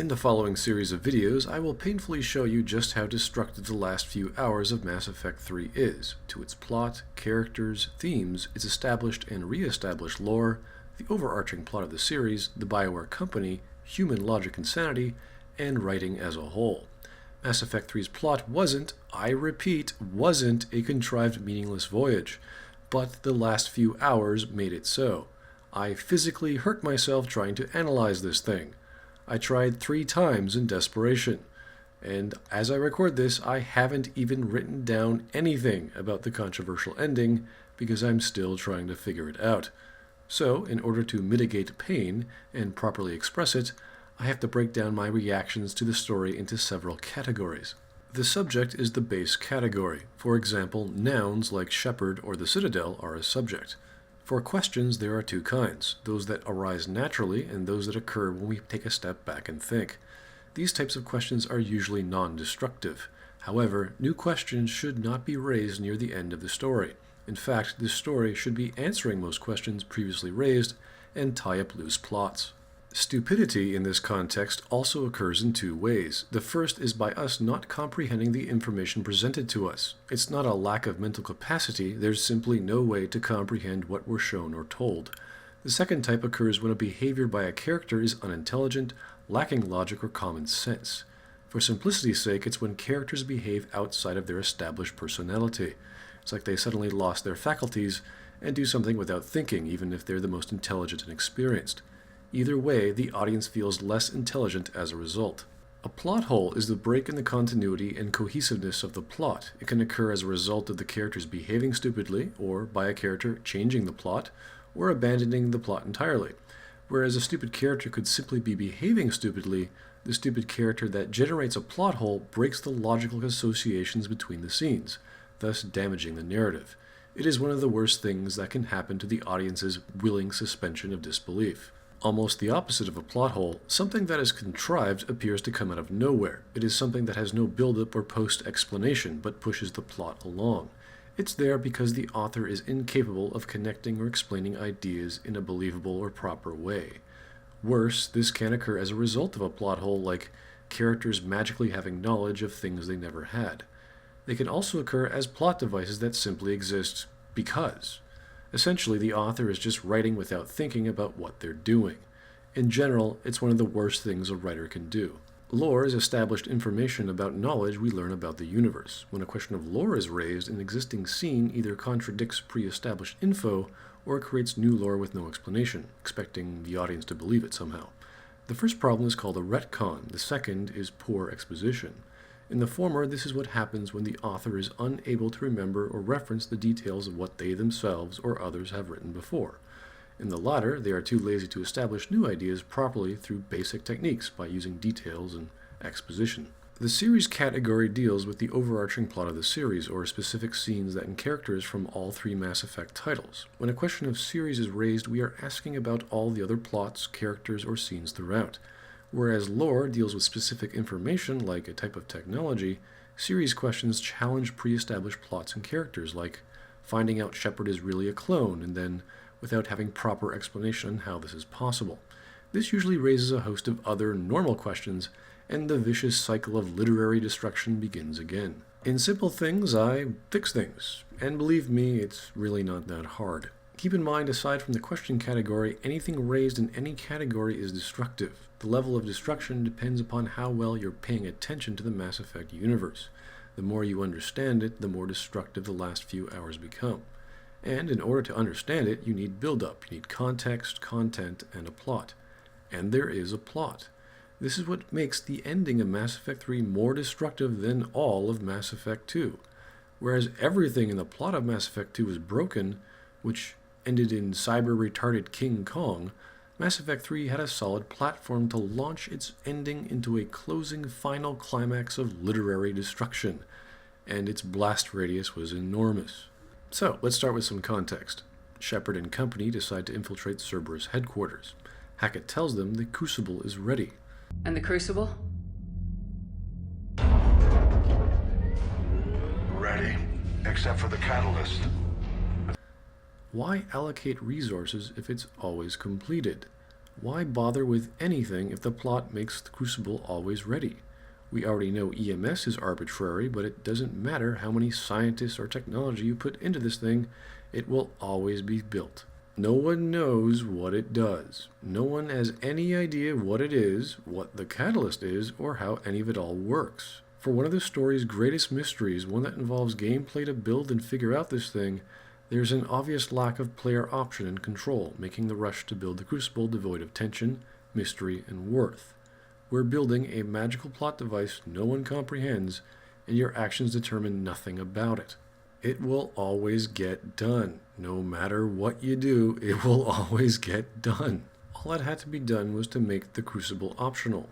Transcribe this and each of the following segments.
In the following series of videos, I will painfully show you just how destructive the last few hours of Mass Effect 3 is, to its plot, characters, themes, its established and re-established lore, the overarching plot of the series, the BioWare company, human logic and sanity, and writing as a whole. Mass Effect 3's plot wasn't, I repeat, wasn't a contrived meaningless voyage, but the last few hours made it so. I physically hurt myself trying to analyze this thing. I tried 3 times in desperation, and as I record this, I haven't even written down anything about the controversial ending because I'm still trying to figure it out. So, in order to mitigate pain and properly express it, I have to break down my reactions to the story into several categories. The subject is the base category. For example, nouns like Shepard or the Citadel are a subject. For questions, there are 2 kinds, those that arise naturally and those that occur when we take a step back and think. These types of questions are usually non-destructive. However, new questions should not be raised near the end of the story. In fact, this story should be answering most questions previously raised and tie up loose plots. Stupidity in this context also occurs in 2 ways. The first is by us not comprehending the information presented to us. It's not a lack of mental capacity, there's simply no way to comprehend what we're shown or told. The second type occurs when a behavior by a character is unintelligent, lacking logic or common sense. For simplicity's sake, it's when characters behave outside of their established personality. It's like they suddenly lost their faculties and do something without thinking, even if they're the most intelligent and experienced. Either way, the audience feels less intelligent as a result. A plot hole is the break in the continuity and cohesiveness of the plot. It can occur as a result of the characters behaving stupidly, or by a character changing the plot, or abandoning the plot entirely. Whereas a stupid character could simply be behaving stupidly, the stupid character that generates a plot hole breaks the logical associations between the scenes, thus damaging the narrative. It is one of the worst things that can happen to the audience's willing suspension of disbelief. Almost the opposite of a plot hole, something that is contrived appears to come out of nowhere. It is something that has no build-up or post-explanation, but pushes the plot along. It's there because the author is incapable of connecting or explaining ideas in a believable or proper way. Worse, this can occur as a result of a plot hole, like characters magically having knowledge of things they never had. They can also occur as plot devices that simply exist because. Essentially, the author is just writing without thinking about what they're doing. In general, it's one of the worst things a writer can do. Lore is established information about knowledge we learn about the universe. When a question of lore is raised, an existing scene either contradicts pre-established info or creates new lore with no explanation, expecting the audience to believe it somehow. The first problem is called a retcon. The second is poor exposition. In the former, this is what happens when the author is unable to remember or reference the details of what they themselves or others have written before. In the latter, they are too lazy to establish new ideas properly through basic techniques by using details and exposition. The series category deals with the overarching plot of the series, or specific scenes and characters from all 3 Mass Effect titles. When a question of series is raised, we are asking about all the other plots, characters, or scenes throughout. Whereas lore deals with specific information, like a type of technology, series questions challenge pre-established plots and characters, like finding out Shepard is really a clone, and then without having proper explanation on how this is possible. This usually raises a host of other normal questions, and the vicious cycle of literary destruction begins again. In simple things, I fix things, and believe me, it's really not that hard. Keep in mind, aside from the question category, anything raised in any category is destructive. The level of destruction depends upon how well you're paying attention to the Mass Effect universe. The more you understand it, the more destructive the last few hours become. And in order to understand it, you need build-up, you need context, content, and a plot. And there is a plot. This is what makes the ending of Mass Effect 3 more destructive than all of Mass Effect 2. Whereas everything in the plot of Mass Effect 2 is broken, which ended in cyber-retarded King Kong, Mass Effect 3 had a solid platform to launch its ending into a closing final climax of literary destruction, and its blast radius was enormous. So, let's start with some context. Shepard and company decide to infiltrate Cerberus headquarters. Hackett tells them the Crucible is ready. And the Crucible? Ready, except for the catalyst. Why allocate resources if it's always completed? Why bother with anything if the plot makes the Crucible always ready? We already know EMS is arbitrary, but it doesn't matter how many scientists or technology you put into this thing, it will always be built. No one knows what it does. No one has any idea what it is, what the catalyst is, or how any of it all works. For one of the story's greatest mysteries, one that involves gameplay to build and figure out this thing, there's an obvious lack of player option and control, making the rush to build the Crucible devoid of tension, mystery, and worth. We're building a magical plot device no one comprehends, and your actions determine nothing about it. It will always get done. No matter what you do, it will always get done. All that had to be done was to make the Crucible optional.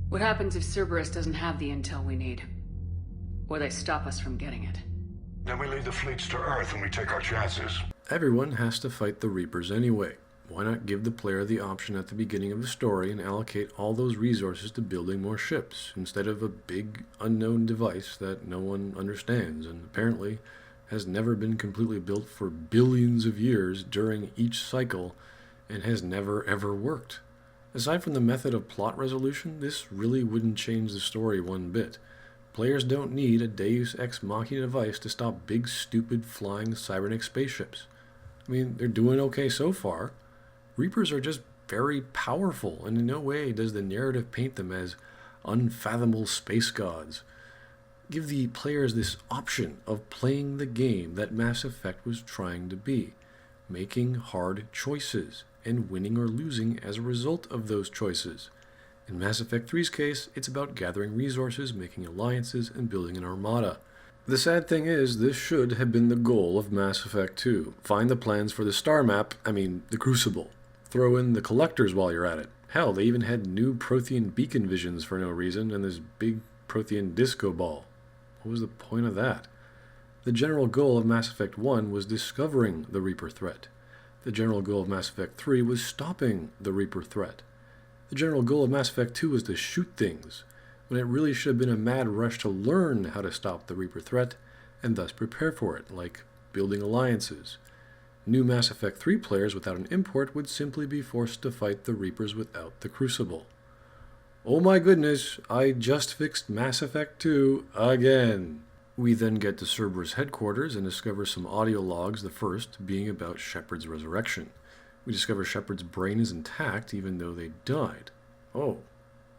What happens if Cerberus doesn't have the intel we need? Or they stop us from getting it? Then we leave the fleets to Earth and we take our chances. Everyone has to fight the Reapers anyway. Why not give the player the option at the beginning of the story and allocate all those resources to building more ships, instead of a big, unknown device that no one understands and apparently has never been completely built for billions of years during each cycle and has never ever worked. Aside from the method of plot resolution, this really wouldn't change the story one bit. Players don't need a Deus Ex Machina device to stop big, stupid, flying cybernetic spaceships. I mean, they're doing okay so far. Reapers are just very powerful, and in no way does the narrative paint them as unfathomable space gods. Give the players this option of playing the game that Mass Effect was trying to be, making hard choices, and winning or losing as a result of those choices. In Mass Effect 3's case, it's about gathering resources, making alliances, and building an armada. The sad thing is, this should have been the goal of Mass Effect 2. Find the plans for the star map, the Crucible. Throw in the collectors while you're at it. Hell, they even had new Prothean beacon visions for no reason, and this big Prothean disco ball. What was the point of that? The general goal of Mass Effect 1 was discovering the Reaper threat. The general goal of Mass Effect 3 was stopping the Reaper threat. The general goal of Mass Effect 2 was to shoot things, when it really should have been a mad rush to learn how to stop the Reaper threat, and thus prepare for it, like building alliances. New Mass Effect 3 players without an import would simply be forced to fight the Reapers without the Crucible. Oh my goodness, I just fixed Mass Effect 2 again. We then get to Cerberus headquarters and discover some audio logs, the first being about Shepard's resurrection. We discover Shepard's brain is intact even though they died. Oh,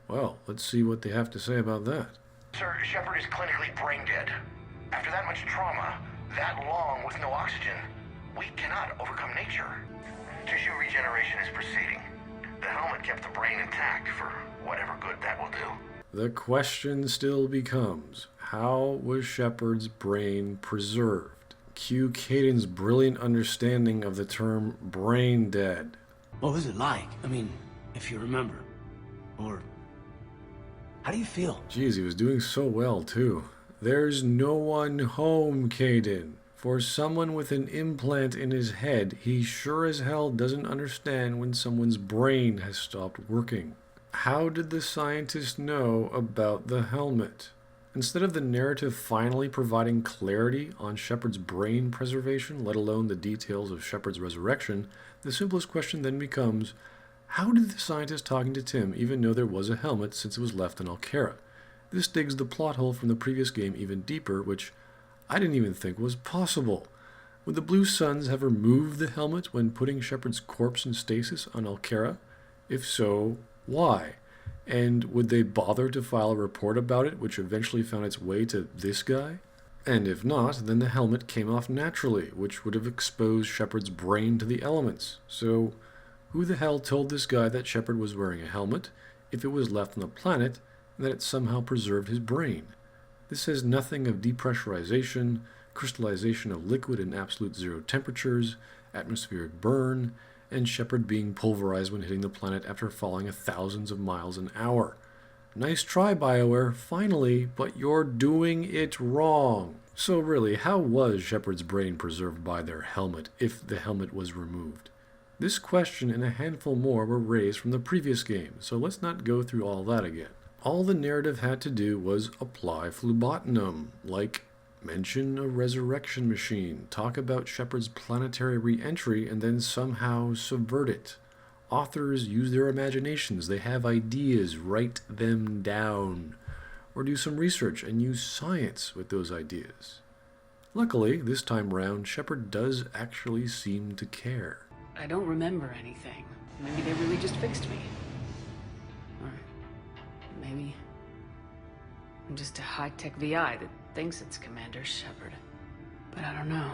well, let's see what they have to say about that. Sir, Shepard is clinically brain dead. After that much trauma, that long with no oxygen, we cannot overcome nature. Tissue regeneration is proceeding. The helmet kept the brain intact for whatever good that will do. The question still becomes, how was Shepard's brain preserved? Cue Kaidan's brilliant understanding of the term brain dead. What was it like? If you remember. Or how do you feel? Jeez, he was doing so well, too. There's no one home, Kaidan. For someone with an implant in his head, he sure as hell doesn't understand when someone's brain has stopped working. How did the scientist know about the helmet? Instead of the narrative finally providing clarity on Shepard's brain preservation, let alone the details of Shepard's resurrection, the simplest question then becomes, how did the scientist talking to Tim even know there was a helmet since it was left on Alkera? This digs the plot hole from the previous game even deeper, which I didn't even think was possible. Would the Blue Suns have removed the helmet when putting Shepard's corpse in stasis on Alkera? If so, why? And would they bother to file a report about it, which eventually found its way to this guy? And if not, then the helmet came off naturally, which would have exposed Shepard's brain to the elements. So, who the hell told this guy that Shepard was wearing a helmet, if it was left on the planet, and that it somehow preserved his brain? This says nothing of depressurization, crystallization of liquid in absolute zero temperatures, atmospheric burn, and Shepard being pulverized when hitting the planet after falling thousands of miles an hour. Nice try, BioWare, finally, but you're doing it wrong. So really, how was Shepard's brain preserved by their helmet, if the helmet was removed? This question and a handful more were raised from the previous game, so let's not go through all that again. All the narrative had to do was apply Plubotinum, like mention a resurrection machine, talk about Shepard's planetary re-entry, and then somehow subvert it. Authors use their imaginations. They have ideas. Write them down. Or do some research and use science with those ideas. Luckily, this time round, Shepard does actually seem to care. I don't remember anything. Maybe they really just fixed me. Or maybe I'm just a high-tech VI that thinks it's Commander Shepard. But I don't know.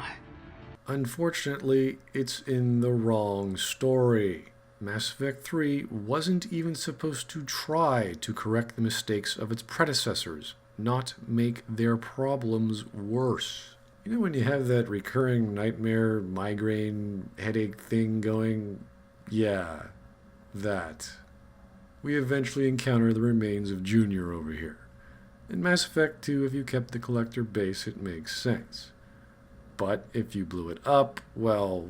Unfortunately, it's in the wrong story. Mass Effect 3 wasn't even supposed to try to correct the mistakes of its predecessors, not make their problems worse. You know when you have that recurring nightmare, migraine, headache thing going? Yeah, that. We eventually encounter the remains of Junior over here. In Mass Effect 2, if you kept the Collector base, it makes sense. But if you blew it up, well...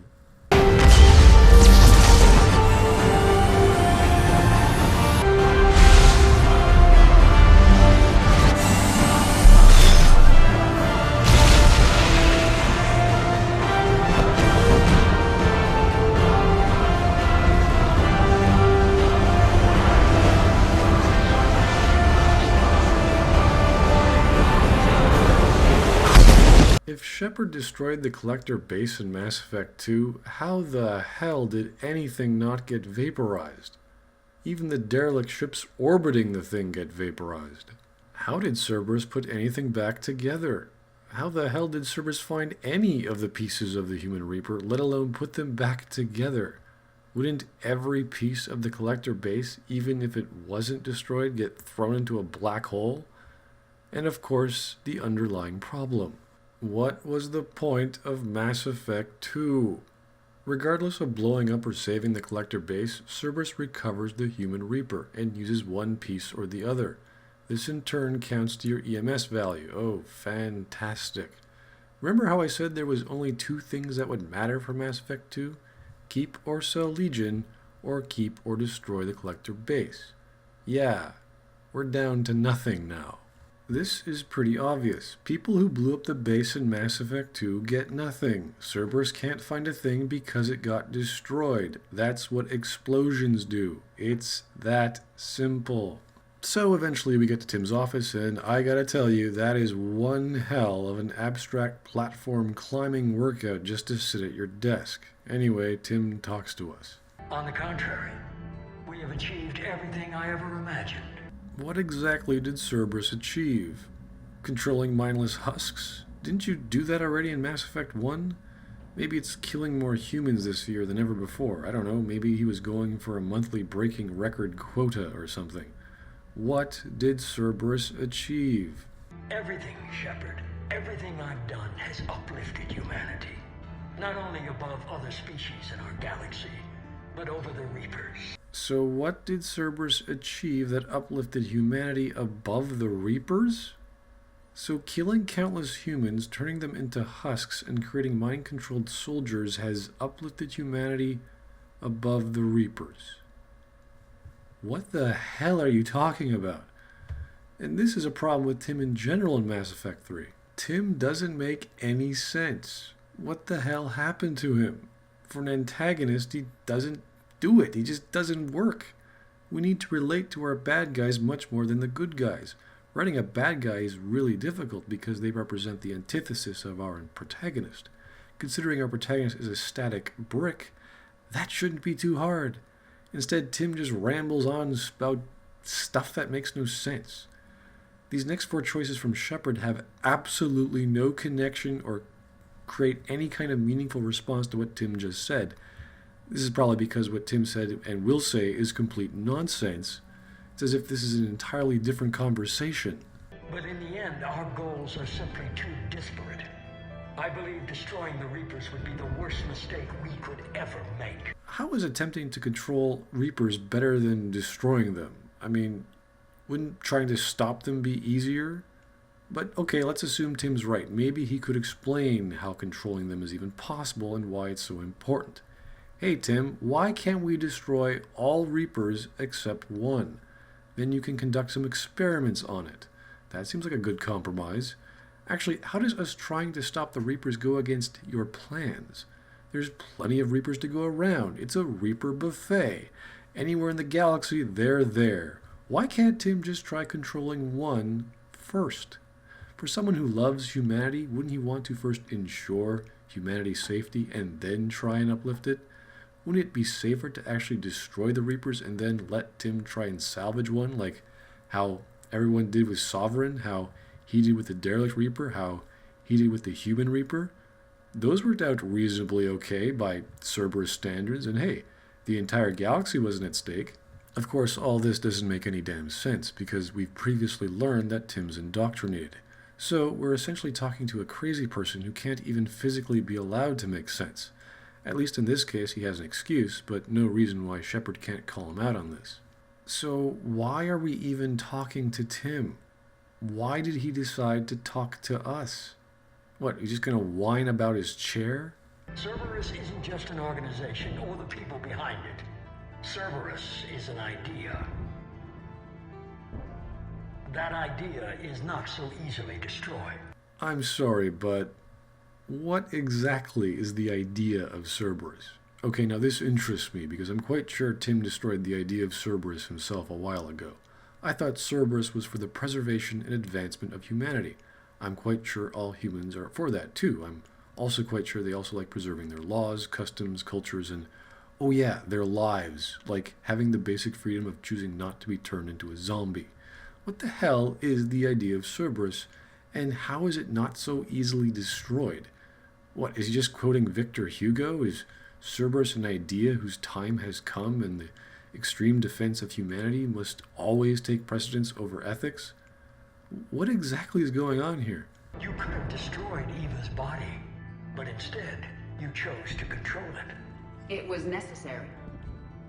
If Shepard destroyed the Collector base in Mass Effect 2, how the hell did anything not get vaporized? Even the derelict ships orbiting the thing get vaporized. How did Cerberus put anything back together? How the hell did Cerberus find any of the pieces of the Human Reaper, let alone put them back together? Wouldn't every piece of the Collector base, even if it wasn't destroyed, get thrown into a black hole? And of course, the underlying problem. What was the point of Mass Effect 2? Regardless of blowing up or saving the Collector base, Cerberus recovers the Human Reaper and uses one piece or the other. This in turn counts to your EMS value. Oh, fantastic. Remember how I said there was only two things that would matter for Mass Effect 2? Keep or sell Legion, or keep or destroy the Collector base. Yeah, we're down to nothing now. This is pretty obvious. People who blew up the base in Mass Effect 2 get nothing. Cerberus can't find a thing because it got destroyed. That's what explosions do. It's that simple. So eventually we get to Tim's office, and I gotta tell you, that is one hell of an abstract platform climbing workout just to sit at your desk. Anyway, Tim talks to us. On the contrary, we have achieved everything I ever imagined. What exactly did Cerberus achieve? Controlling mindless husks? Didn't you do that already in Mass Effect 1? Maybe it's killing more humans this year than ever before. I don't know, maybe he was going for a monthly breaking record quota or something. What did Cerberus achieve? Everything, Shepard. Everything I've done has uplifted humanity. Not only above other species in our galaxy, but over the Reapers. So what did Cerberus achieve that uplifted humanity above the Reapers? So killing countless humans, turning them into husks, and creating mind-controlled soldiers has uplifted humanity above the Reapers. What the hell are you talking about? And this is a problem with Tim in general in Mass Effect 3. Tim doesn't make any sense. What the hell happened to him? For an antagonist, he doesn't do it. He just doesn't work. We need to relate to our bad guys much more than the good guys. Writing a bad guy is really difficult because they represent the antithesis of our protagonist. Considering our protagonist is a static brick, that shouldn't be too hard. Instead, Tim just rambles on about stuff that makes no sense. These next four choices from Shepard have absolutely no connection or create any kind of meaningful response to what Tim just said. This is probably because what Tim said and will say is complete nonsense. It's as if this is an entirely different conversation. But in the end, our goals are simply too disparate. I believe destroying the Reapers would be the worst mistake we could ever make. How is attempting to control Reapers better than destroying them? I mean, wouldn't trying to stop them be easier? But okay, let's assume Tim's right. Maybe he could explain how controlling them is even possible and why it's so important. Hey Tim, why can't we destroy all Reapers except one? Then you can conduct some experiments on it. That seems like a good compromise. Actually, how does us trying to stop the Reapers go against your plans? There's plenty of Reapers to go around. It's a Reaper buffet. Anywhere in the galaxy, they're there. Why can't Tim just try controlling one first? For someone who loves humanity, wouldn't he want to first ensure humanity's safety and then try and uplift it? Wouldn't it be safer to actually destroy the Reapers and then let Tim try and salvage one, like how everyone did with Sovereign, how he did with the Derelict Reaper, how he did with the Human Reaper? Those worked out reasonably okay by Cerberus standards, and hey, the entire galaxy wasn't at stake. Of course, all this doesn't make any damn sense, because we've previously learned that Tim's indoctrinated. So we're essentially talking to a crazy person who can't even physically be allowed to make sense. At least in this case, he has an excuse, but no reason why Shepard can't call him out on this. So why are we even talking to Tim? Why did he decide to talk to us? What, he's just going to whine about his chair? Cerberus isn't just an organization or the people behind it. Cerberus is an idea. That idea is not so easily destroyed. I'm sorry, but what exactly is the idea of Cerberus? Okay, now this interests me because I'm quite sure Tim destroyed the idea of Cerberus himself a while ago. I thought Cerberus was for the preservation and advancement of humanity. I'm quite sure all humans are for that too. I'm also quite sure they also like preserving their laws, customs, cultures, and, oh yeah, their lives, like having the basic freedom of choosing not to be turned into a zombie. What the hell is the idea of Cerberus, and how is it not so easily destroyed? What, is he just quoting Victor Hugo? Is Cerberus an idea whose time has come and the extreme defense of humanity must always take precedence over ethics? What exactly is going on here? You could have destroyed Eva's body, but instead, you chose to control it. It was necessary.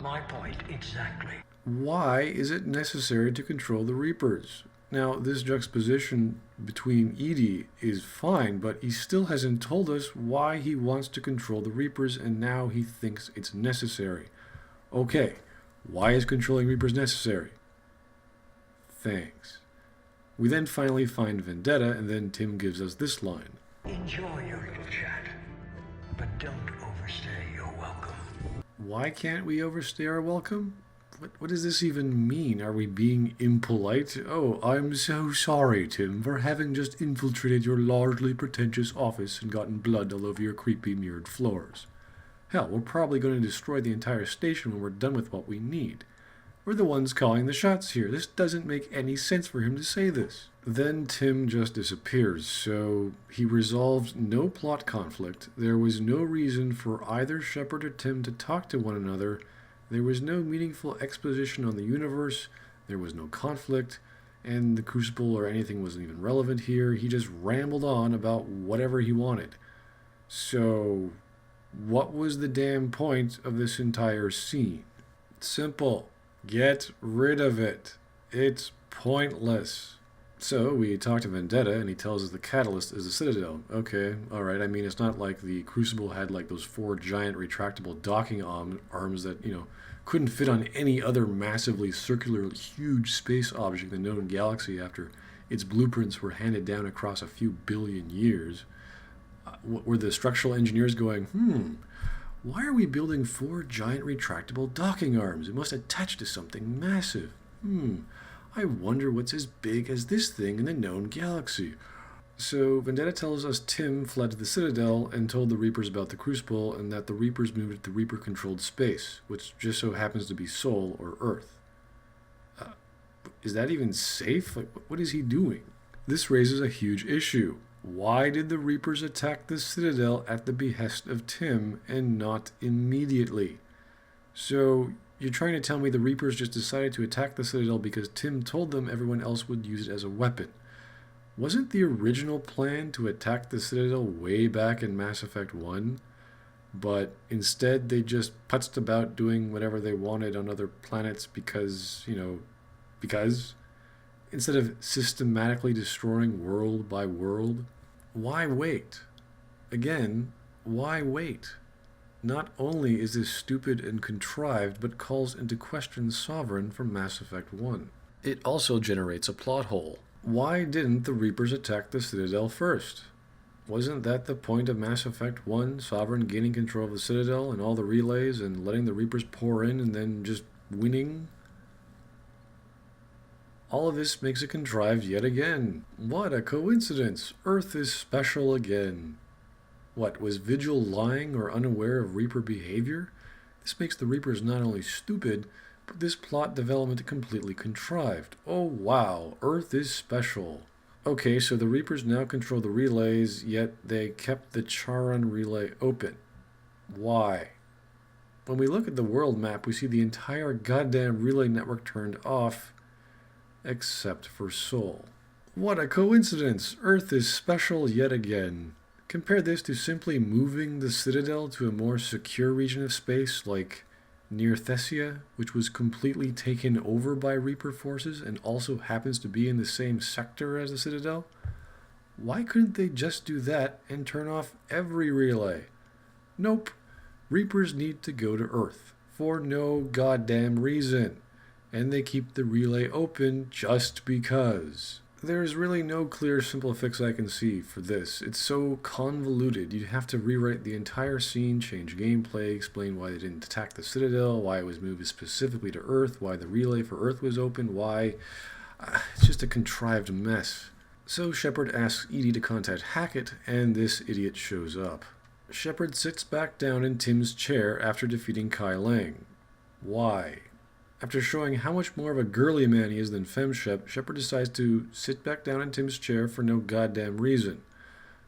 My point exactly. Why is it necessary to control the Reapers? Now, this juxtaposition between EDI is fine, but he still hasn't told us why he wants to control the Reapers, and now he thinks it's necessary. Okay, why is controlling Reapers necessary? Thanks. We then finally find Vendetta, and then Tim gives us this line. Enjoy your little chat, but don't overstay your welcome. Why can't we overstay our welcome? What does this even mean? Are we being impolite? Oh, I'm so sorry, Tim, for having just infiltrated your largely pretentious office and gotten blood all over your creepy mirrored floors. Hell, we're probably going to destroy the entire station when we're done with what we need. We're the ones calling the shots here. This doesn't make any sense for him to say this. Then Tim just disappears, so he resolved no plot conflict. There was no reason for either Shepard or Tim to talk to one another. There was no meaningful exposition on the universe, there was no conflict, and the Crucible or anything wasn't even relevant here. He just rambled on about whatever he wanted. So, what was the damn point of this entire scene? Simple. Get rid of it. It's pointless. So, we talk to Vendetta, and he tells us the catalyst is the Citadel. Okay, alright, I mean, it's not like the Crucible had like those 4 giant retractable docking arms that, couldn't fit on any other massively circular, huge space object in the known galaxy after its blueprints were handed down across a few billion years. Were the structural engineers going, why are we building 4 giant retractable docking arms? It must attach to something massive. I wonder what's as big as this thing in the known galaxy. So Vendetta tells us Tim fled to the Citadel and told the Reapers about the Crucible, and that the Reapers moved to Reaper-controlled space, which just so happens to be Sol or Earth. Is that even safe? Like, what is he doing? This raises a huge issue. Why did the Reapers attack the Citadel at the behest of Tim and not immediately? So you're trying to tell me the Reapers just decided to attack the Citadel because Tim told them everyone else would use it as a weapon. Wasn't the original plan to attack the Citadel way back in Mass Effect 1? But instead they just putzed about doing whatever they wanted on other planets because, because? Instead of systematically destroying world by world? Why wait? Again, why wait? Not only is this stupid and contrived, but calls into question Sovereign from Mass Effect 1. It also generates a plot hole. Why didn't the Reapers attack the Citadel first? Wasn't that the point of Mass Effect 1? Sovereign gaining control of the Citadel and all the relays and letting the Reapers pour in and then just winning? All of this makes it contrived yet again. What a coincidence! Earth is special again. What, was Vigil lying or unaware of Reaper behavior? This makes the Reapers not only stupid, but this plot development completely contrived. Oh wow, Earth is special. Okay, so the Reapers now control the relays, yet they kept the Charon relay open. Why? When we look at the world map, we see the entire goddamn relay network turned off, except for Sol. What a coincidence! Earth is special yet again. Compare this to simply moving the Citadel to a more secure region of space like near Thessia, which was completely taken over by Reaper forces and also happens to be in the same sector as the Citadel. Why couldn't they just do that and turn off every relay? Nope. Reapers need to go to Earth for no goddamn reason, and they keep the relay open just because. There's really no clear, simple fix I can see for this. It's so convoluted. You'd have to rewrite the entire scene, change gameplay, explain why they didn't attack the Citadel, why it was moved specifically to Earth, why the relay for Earth was open, why... it's just a contrived mess. So Shepard asks EDI to contact Hackett, and this idiot shows up. Shepard sits back down in Tim's chair after defeating Leng. Why? After showing how much more of a girly man he is than FemShep, Shepard decides to sit back down in Tim's chair for no goddamn reason.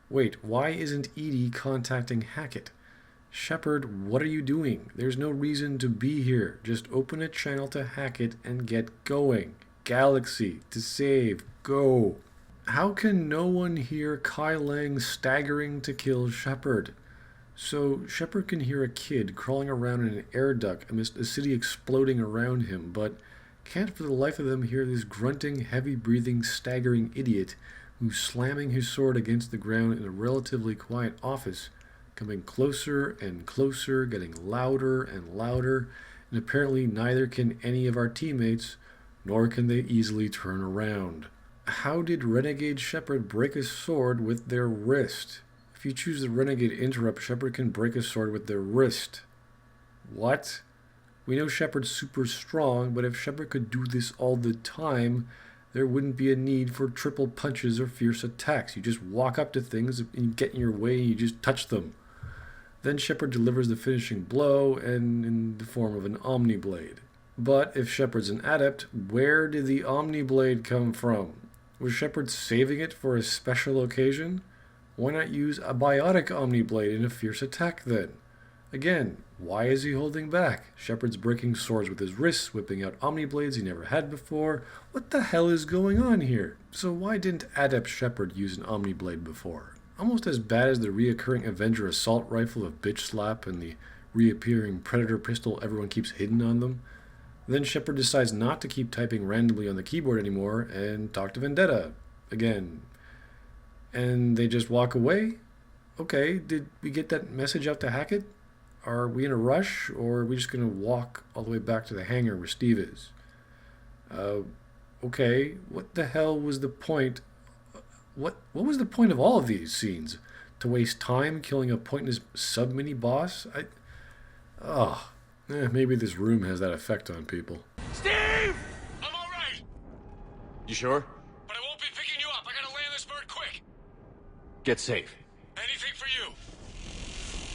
Wait, why isn't EDI contacting Hackett? Shepard, what are you doing? There's no reason to be here. Just open a channel to Hackett and get going. Galaxy, to save, go. How can no one hear Leng staggering to kill Shepard? So Shepard can hear a kid crawling around in an air duct amidst a city exploding around him, but can't for the life of them hear this grunting, heavy-breathing, staggering idiot who's slamming his sword against the ground in a relatively quiet office, coming closer and closer, getting louder and louder, and apparently neither can any of our teammates, nor can they easily turn around. How did Renegade Shepard break a sword with their wrist? If you choose the Renegade Interrupt, Shepard can break a sword with their wrist. What? We know Shepard's super strong, but if Shepard could do this all the time, there wouldn't be a need for triple punches or fierce attacks. You just walk up to things and you get in your way and you just touch them. Then Shepard delivers the finishing blow, and in the form of an Omniblade. But if Shepard's an adept, where did the Omniblade come from? Was Shepard saving it for a special occasion? Why not use a biotic Omniblade in a fierce attack then? Again, why is he holding back? Shepard's breaking swords with his wrists, whipping out Omniblades he never had before. What the hell is going on here? So why didn't Adept Shepard use an Omniblade before? Almost as bad as the reoccurring Avenger assault rifle of Bitch Slap and the reappearing Predator pistol everyone keeps hidden on them. Then Shepard decides not to keep typing randomly on the keyboard anymore and talk to Vendetta again. And they just walk away? Okay, did we get that message out to Hackett? Are we in a rush, or are we just going to walk all the way back to the hangar where Steve is? Okay, what the hell was the point? What was the point of all of these scenes? To waste time killing a pointless sub-mini boss? Maybe this room has that effect on people. Steve! I'm all right. You sure? But I won't be picking you up. I gotta land this bird quick. Get safe.